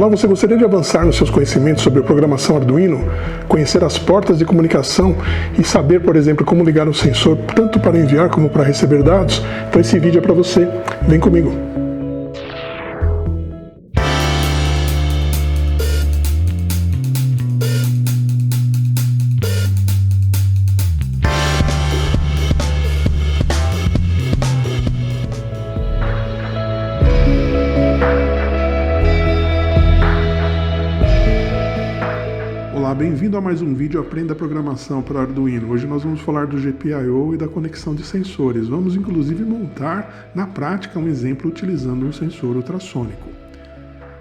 Olá, você gostaria de avançar nos seus conhecimentos sobre programação Arduino, conhecer as portas de comunicação e saber, por exemplo, como ligar um sensor tanto para enviar como para receber dados? Então esse vídeo é para você. Vem comigo. Olá, bem-vindo a mais um vídeo Aprenda Programação para Arduino. Hoje nós vamos falar do GPIO e da conexão de sensores. Vamos inclusive montar na prática um exemplo utilizando um sensor ultrassônico.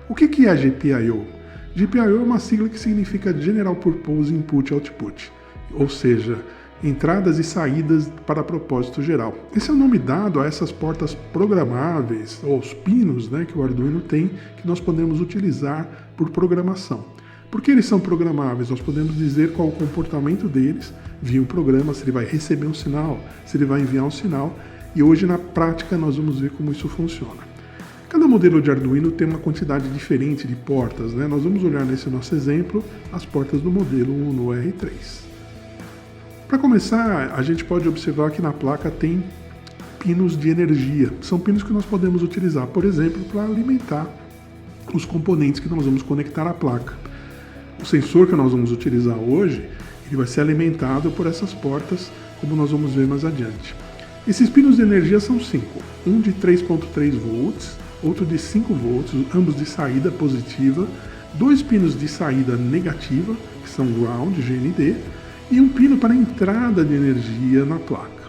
O que é GPIO? GPIO é uma sigla que significa General Purpose Input Output, ou seja, entradas e saídas para propósito geral. Esse é o nome dado a essas portas programáveis, ou os pinos, que o Arduino tem, que nós podemos utilizar por programação. Por que eles são programáveis? Nós podemos dizer qual o comportamento deles via um programa, se ele vai receber um sinal, se ele vai enviar um sinal, e hoje na prática nós vamos ver como isso funciona. Cada modelo de Arduino tem uma quantidade diferente de portas, Nós vamos olhar nesse nosso exemplo as portas do modelo Uno R3. Para começar, a gente pode observar que na placa tem pinos de energia. São pinos que nós podemos utilizar, por exemplo, para alimentar os componentes que nós vamos conectar à placa. O sensor que nós vamos utilizar hoje, ele vai ser alimentado por essas portas, como nós vamos ver mais adiante. Esses pinos de energia são 5, um de 3.3 volts, outro de 5 volts, ambos de saída positiva, 2 pinos de saída negativa, que são ground, GND, e um pino para entrada de energia na placa.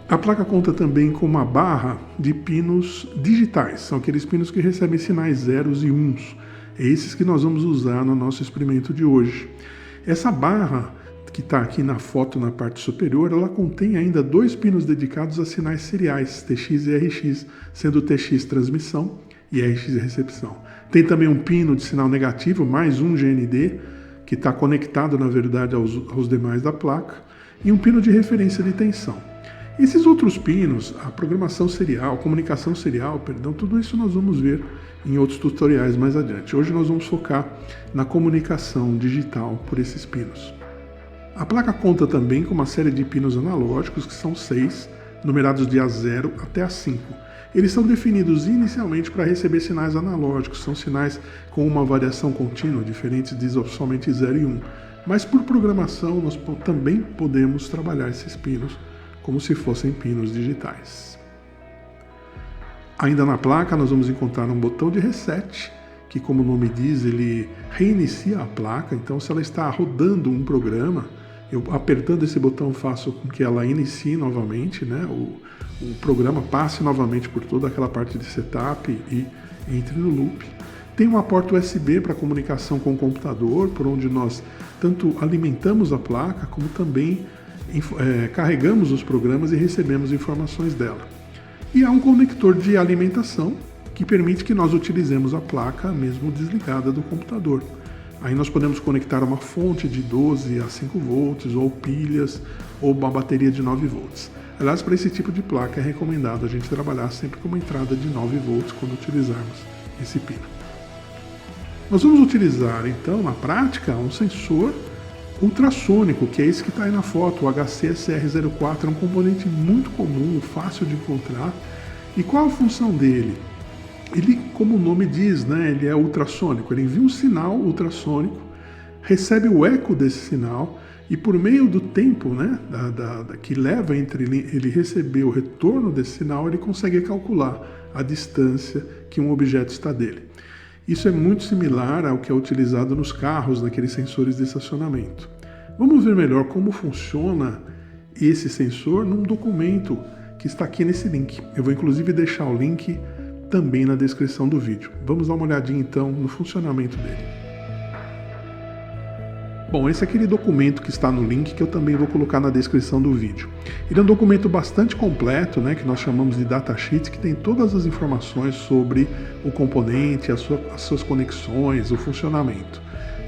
A placa conta também com uma barra de pinos digitais, são aqueles pinos que recebem sinais zeros e uns. É esses que nós vamos usar no nosso experimento de hoje. Essa barra que está aqui na foto na parte superior, ela contém ainda 2 pinos dedicados a sinais seriais, TX e RX, sendo TX transmissão e RX recepção. Tem também um pino de sinal negativo, mais um GND, que está conectado, na verdade, aos demais da placa, e um pino de referência de tensão. Esses outros pinos, a programação serial, comunicação serial, tudo isso nós vamos ver em outros tutoriais mais adiante. Hoje nós vamos focar na comunicação digital por esses pinos. A placa conta também com uma série de pinos analógicos, que são 6, numerados de A0 até A5. Eles são definidos inicialmente para receber sinais analógicos, são sinais com uma variação contínua, diferentes de somente 0 e 1. Mas por programação nós também podemos trabalhar esses pinos como se fossem pinos digitais. Ainda na placa nós vamos encontrar um botão de reset, que como o nome diz, ele reinicia a placa. Então se ela está rodando um programa, eu apertando esse botão faço com que ela inicie novamente, o programa passe novamente por toda aquela parte de setup e entre no loop. Tem uma porta USB para comunicação com o computador, por onde nós tanto alimentamos a placa, como também carregamos os programas e recebemos informações dela. E há um conector de alimentação que permite que nós utilizemos a placa mesmo desligada do computador. Aí nós podemos conectar uma fonte de 12 a 5 volts, ou pilhas, ou uma bateria de 9 volts. Aliás, para esse tipo de placa é recomendado a gente trabalhar sempre com uma entrada de 9 volts quando utilizarmos esse pino. Nós vamos utilizar então na prática um sensor ultrassônico, que é esse que está aí na foto, o HC-SR04, é um componente muito comum, fácil de encontrar. E qual a função dele? Ele, como o nome diz, ele é ultrassônico, ele envia um sinal ultrassônico, recebe o eco desse sinal e por meio do tempo que leva entre ele receber o retorno desse sinal, ele consegue calcular a distância que um objeto está dele. Isso é muito similar ao que é utilizado nos carros, naqueles sensores de estacionamento. Vamos ver melhor como funciona esse sensor num documento que está aqui nesse link. Eu vou inclusive deixar o link também na descrição do vídeo. Vamos dar uma olhadinha então no funcionamento dele. Bom, esse é aquele documento que está no link que eu também vou colocar na descrição do vídeo. Ele é um documento bastante completo, que nós chamamos de datasheet, que tem todas as informações sobre o componente, as suas conexões, o funcionamento.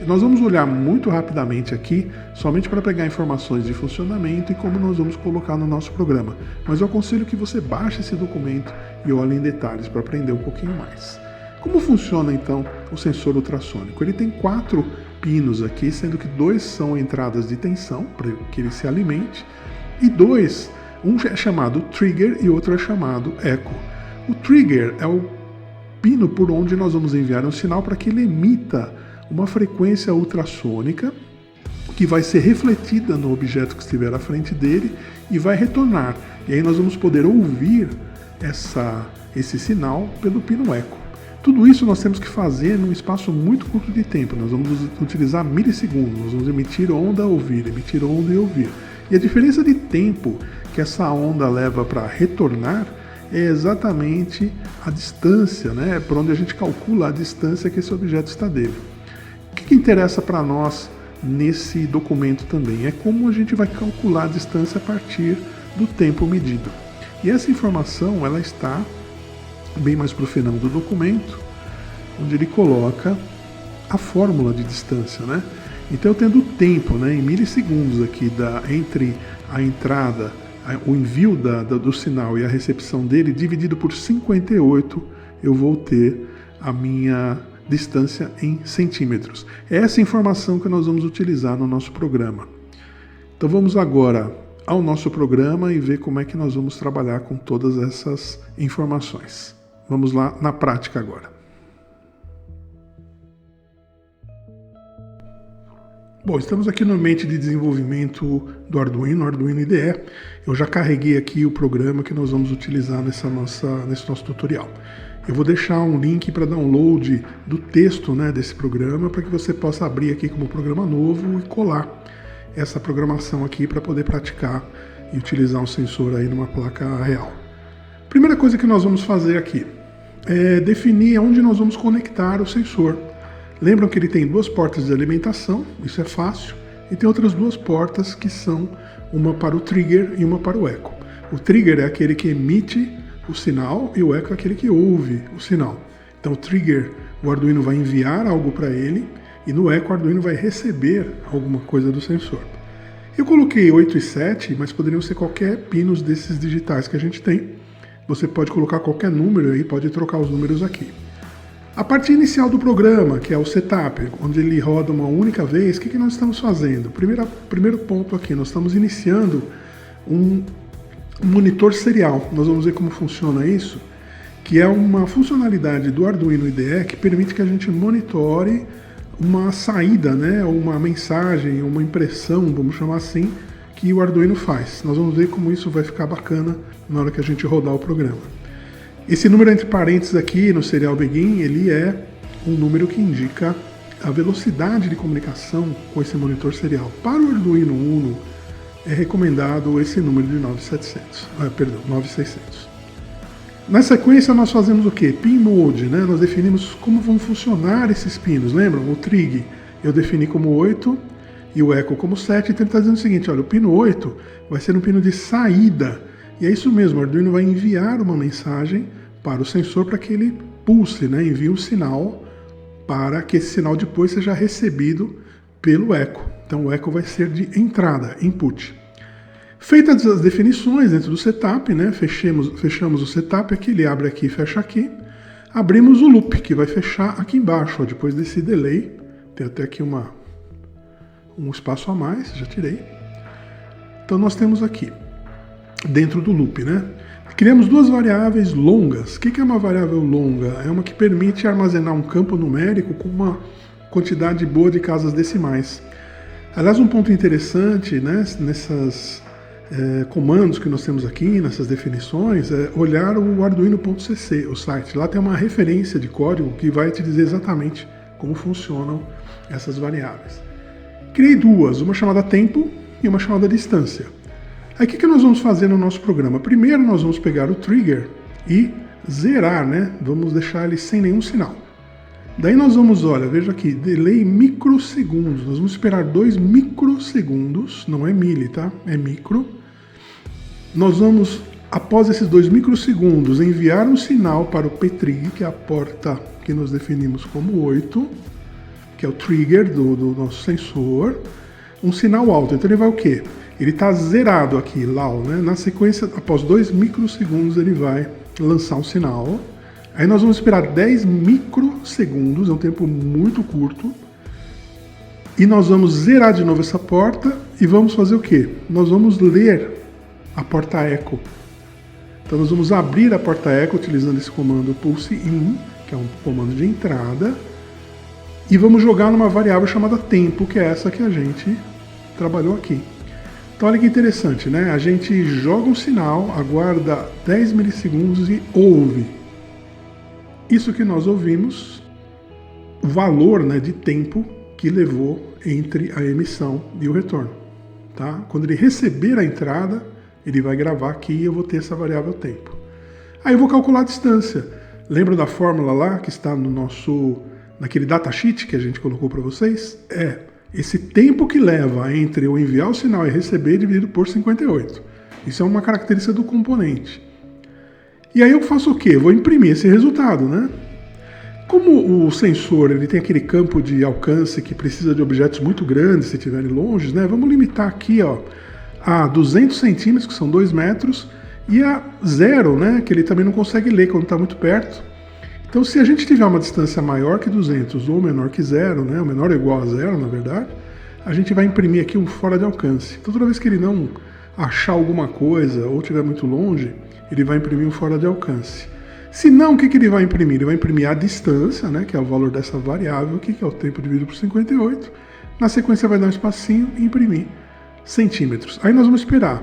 Nós vamos olhar muito rapidamente aqui, somente para pegar informações de funcionamento e como nós vamos colocar no nosso programa. Mas eu aconselho que você baixe esse documento e olhe em detalhes para aprender um pouquinho mais. Como funciona então o sensor ultrassônico? Ele tem 4 pinos aqui, sendo que 2 são entradas de tensão, para que ele se alimente, e 2, um é chamado trigger e outro é chamado eco. O trigger é o pino por onde nós vamos enviar um sinal para que ele emita uma frequência ultrassônica que vai ser refletida no objeto que estiver à frente dele e vai retornar. E aí nós vamos poder ouvir esse sinal pelo pino eco. Tudo isso nós temos que fazer num espaço muito curto de tempo. Nós vamos utilizar milissegundos, nós vamos emitir onda, ouvir, emitir onda e ouvir. E a diferença de tempo que essa onda leva para retornar é exatamente a distância, né? Por onde a gente calcula a distância que esse objeto está dele. O que interessa para nós nesse documento também? É como a gente vai calcular a distância a partir do tempo medido. E essa informação ela está bem mais para o final do documento, onde ele coloca a fórmula de distância, né? Então eu tendo o tempo, né, em milissegundos aqui entre a entrada, o envio do sinal e a recepção dele, dividido por 58, eu vou ter a minha distância em centímetros. É essa informação que nós vamos utilizar no nosso programa. Então vamos agora ao nosso programa e ver como é que nós vamos trabalhar com todas essas informações. Vamos lá na prática agora. Bom, estamos aqui no ambiente de desenvolvimento do Arduino IDE. Eu já carreguei aqui o programa que nós vamos utilizar nesse nosso tutorial. Eu vou deixar um link para download do texto, né, desse programa, para que você possa abrir aqui como programa novo e colar essa programação aqui para poder praticar e utilizar um sensor aí numa placa real. Primeira coisa que nós vamos fazer aqui é definir onde nós vamos conectar o sensor. Lembram que ele tem 2 portas de alimentação, isso é fácil, e tem outras 2 portas que são uma para o trigger e uma para o eco. O trigger é aquele que emite o sinal e o eco é aquele que ouve o sinal. Então o trigger, o Arduino vai enviar algo para ele e no eco o Arduino vai receber alguma coisa do sensor. Eu coloquei 8 e 7, mas poderiam ser qualquer pinos desses digitais que a gente tem. Você pode colocar qualquer número aí, pode trocar os números aqui. A parte inicial do programa, que é o setup, onde ele roda uma única vez, o que nós estamos fazendo? Primeiro ponto aqui, nós estamos iniciando um monitor serial. Nós vamos ver como funciona isso, que é uma funcionalidade do Arduino IDE que permite que a gente monitore uma saída, né, ou uma mensagem, uma impressão, vamos chamar assim, que o Arduino faz. Nós vamos ver como isso vai ficar bacana na hora que a gente rodar o programa. Esse número entre parênteses aqui no Serial Begin, ele é um número que indica a velocidade de comunicação com esse monitor serial. Para o Arduino Uno é recomendado esse número de 9600. Na sequência nós fazemos o que? Pin Mode, né? Nós definimos como vão funcionar esses pinos, lembram? O trig eu defini como 8 e o eco como 7, então ele está dizendo o seguinte, olha, o pino 8 vai ser um pino de saída, e é isso mesmo, o Arduino vai enviar uma mensagem para o sensor para que ele pulse, né? Envie um sinal para que esse sinal depois seja recebido pelo eco. Então o eco vai ser de entrada, input. Feitas as definições dentro do setup, né? Fechamos o setup aqui, ele abre aqui e fecha aqui. Abrimos o loop, que vai fechar aqui embaixo, ó, depois desse delay. Tem até aqui um espaço a mais, já tirei. Então nós temos aqui, dentro do loop, né? Criamos 2 variáveis longas. O que é uma variável longa? É uma que permite armazenar um campo numérico com uma quantidade boa de casas decimais. Aliás, um ponto interessante, né, nessas comandos que nós temos aqui, nessas definições, é olhar o arduino.cc, o site. Lá tem uma referência de código que vai te dizer exatamente como funcionam essas variáveis. Criei 2, uma chamada tempo e uma chamada distância. Aí o que nós vamos fazer no nosso programa? Primeiro nós vamos pegar o trigger e zerar, né? Vamos deixar ele sem nenhum sinal. Daí nós vamos, olha, veja aqui, delay microsegundos. Nós vamos esperar 2 microsegundos, não é mili, tá? É micro. Nós vamos, após esses 2 microsegundos, enviar um sinal para o ptrig, que é a porta que nós definimos como 8, que é o trigger do nosso sensor, um sinal alto. Então ele vai o quê? Ele está zerado aqui, LAW, né? Na sequência, após 2 microsegundos, ele vai lançar um sinal. Aí nós vamos esperar 10 microsegundos, é um tempo muito curto. E nós vamos zerar de novo essa porta e vamos fazer o quê? Nós vamos ler a porta echo. Então nós vamos abrir a porta echo utilizando esse comando pulse in, que é um comando de entrada, e vamos jogar numa variável chamada tempo, que é essa que a gente trabalhou aqui. Então olha que interessante, né? A gente joga um sinal, aguarda 10 milissegundos e ouve. Isso que nós ouvimos, o valor, né, de tempo que levou entre a emissão e o retorno. Tá? Quando ele receber a entrada, ele vai gravar aqui e eu vou ter essa variável tempo. Aí eu vou calcular a distância. Lembra da fórmula lá que está no naquele datasheet que a gente colocou para vocês? É esse tempo que leva entre eu enviar o sinal e receber dividido por 58. Isso é uma característica do componente. E aí eu faço o quê? Eu vou imprimir esse resultado, né? Como o sensor ele tem aquele campo de alcance que precisa de objetos muito grandes se estiverem longe, né? Vamos limitar aqui, ó, a 200 centímetros, que são 2 metros, e a 0, né? Que ele também não consegue ler quando está muito perto. Então, se a gente tiver uma distância maior que 200 ou menor que 0, né? Ou menor ou igual a 0, na verdade, a gente vai imprimir aqui um fora de alcance. Então, toda vez que ele não achar alguma coisa ou estiver muito longe, ele vai imprimir um fora de alcance. Se não, o que ele vai imprimir? Ele vai imprimir a distância, né, que é o valor dessa variável aqui, que é o tempo dividido por 58. Na sequência vai dar um espacinho e imprimir centímetros. Aí nós vamos esperar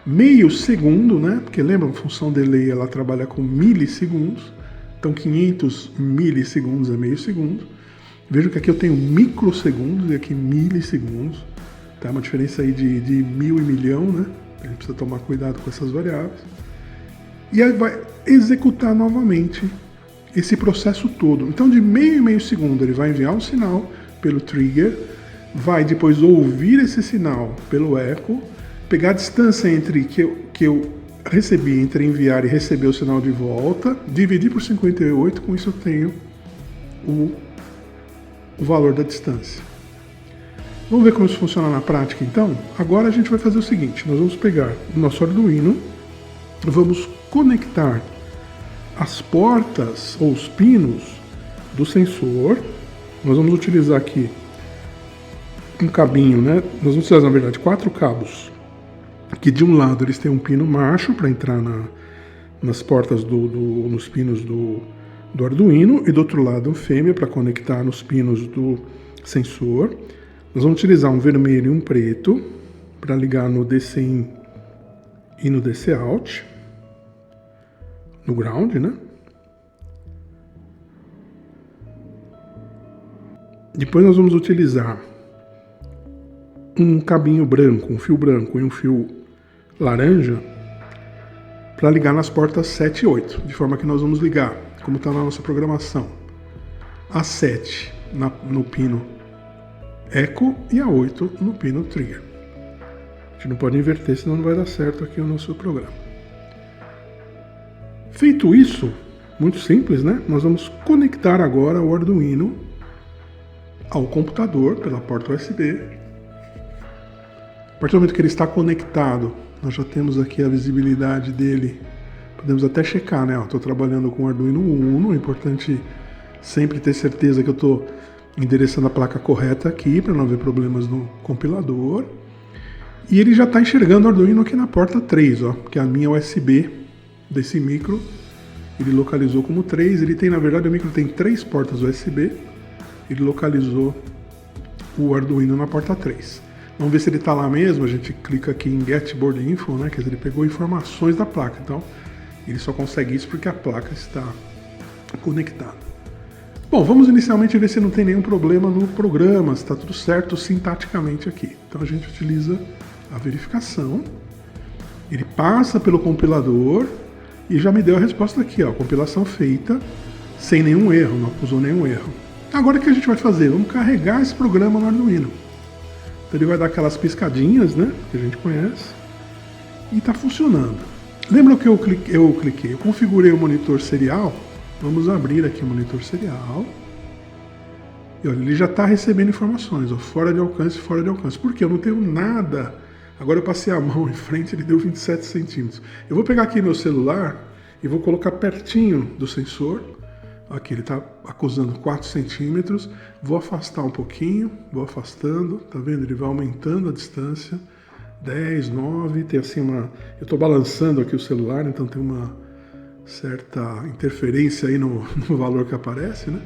meio segundo, né, porque lembra, a função delay ela trabalha com milissegundos. Então 500 milissegundos é meio segundo. Veja que aqui eu tenho microsegundos e aqui milissegundos. Tá uma diferença aí de 1000 e milhão, né? A gente precisa tomar cuidado com essas variáveis. E aí vai executar novamente esse processo todo. Então, de meio em meio segundo, ele vai enviar um sinal pelo trigger, vai depois ouvir esse sinal pelo echo, pegar a distância entre que eu recebi, entre enviar e receber o sinal de volta, dividir por 58, com isso eu tenho o valor da distância. Vamos ver como isso funciona na prática, então? Agora a gente vai fazer o seguinte, nós vamos pegar o nosso Arduino, vamos conectar as portas ou os pinos do sensor. Nós vamos utilizar aqui um cabinho, né? Nós vamos utilizar, na verdade, 4 cabos. Que de um lado eles têm um pino macho para entrar nas portas nos pinos do Arduino e do outro lado um fêmea para conectar nos pinos do sensor. Nós vamos utilizar um vermelho e um preto para ligar no DC in e no DC out. No ground, né? Depois nós vamos utilizar um cabinho branco, um fio branco e um fio laranja para ligar nas portas 7 e 8, de forma que nós vamos ligar, como está na nossa programação, a 7 no pino echo e a 8 no pino trigger. A gente não pode inverter, senão não vai dar certo aqui o nosso programa. Feito isso, muito simples, né? Nós vamos conectar agora o Arduino ao computador pela porta USB. A partir do momento que ele está conectado, nós já temos aqui a visibilidade dele. Podemos até checar, né? Estou trabalhando com o Arduino Uno, é importante sempre ter certeza que eu estou endereçando a placa correta aqui, para não haver problemas no compilador. E ele já está enxergando o Arduino aqui na porta 3, ó, que é a minha USB desse micro. Ele localizou como 3, ele tem, na verdade, o micro tem 3 portas USB. Ele localizou o Arduino na porta 3. Vamos ver se ele está lá mesmo. A gente clica aqui em Get Board Info, né? Quer dizer, ele pegou informações da placa. Então, ele só consegue isso porque a placa está conectada. Bom, vamos inicialmente ver se não tem nenhum problema no programa, se está tudo certo sintaticamente aqui. Então a gente utiliza a verificação. Ele passa pelo compilador e já me deu a resposta aqui, ó, compilação feita sem nenhum erro, não acusou nenhum erro. Agora o que a gente vai fazer? Vamos carregar esse programa no Arduino. Então ele vai dar aquelas piscadinhas, né, que a gente conhece, e está funcionando. Lembra que eu cliquei? Eu configurei o monitor serial. Vamos abrir aqui o monitor serial. E olha, ele já está recebendo informações, ó, fora de alcance, fora de alcance. Por quê? Eu não tenho nada. Agora eu passei a mão em frente, ele deu 27 centímetros. Eu vou pegar aqui meu celular e vou colocar pertinho do sensor Aqui ele está acusando 4 centímetros. Vou afastar um pouquinho, vou afastando, tá vendo? Ele vai aumentando a distância. 10, 9, tem assim eu estou balançando aqui o celular, então tem uma certa interferência aí no valor que aparece, né?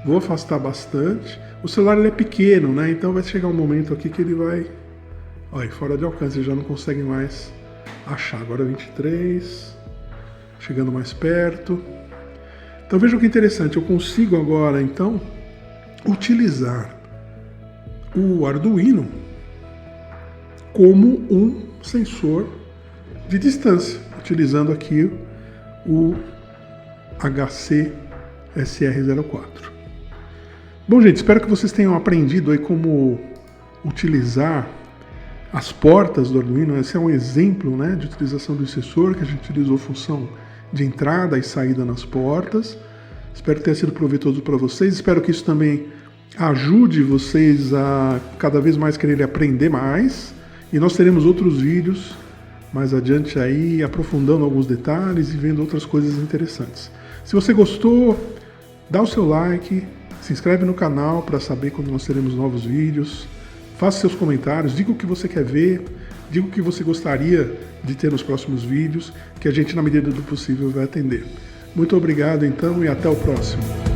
Vou afastar bastante. O celular ele é pequeno, né? Então vai chegar um momento aqui que ele vai... Olha, fora de alcance, já não consegue mais achar. Agora 23, chegando mais perto. Então vejam que interessante, eu consigo agora então utilizar o Arduino como um sensor de distância, utilizando aqui o HC-SR04. Bom, gente, espero que vocês tenham aprendido aí como utilizar as portas do Arduino. Esse é um exemplo, né, de utilização do sensor, que a gente utilizou a função de entrada e saída nas portas. Espero que tenha sido proveitoso para vocês. Espero que isso também ajude vocês a cada vez mais quererem aprender mais. E nós teremos outros vídeos mais adiante aí, aprofundando alguns detalhes e vendo outras coisas interessantes. Se você gostou, dá o seu like, se inscreve no canal para saber quando nós teremos novos vídeos. Faça seus comentários, diga o que você quer ver, diga o que você gostaria de ter nos próximos vídeos, que a gente, na medida do possível, vai atender. Muito obrigado, então, e até o próximo.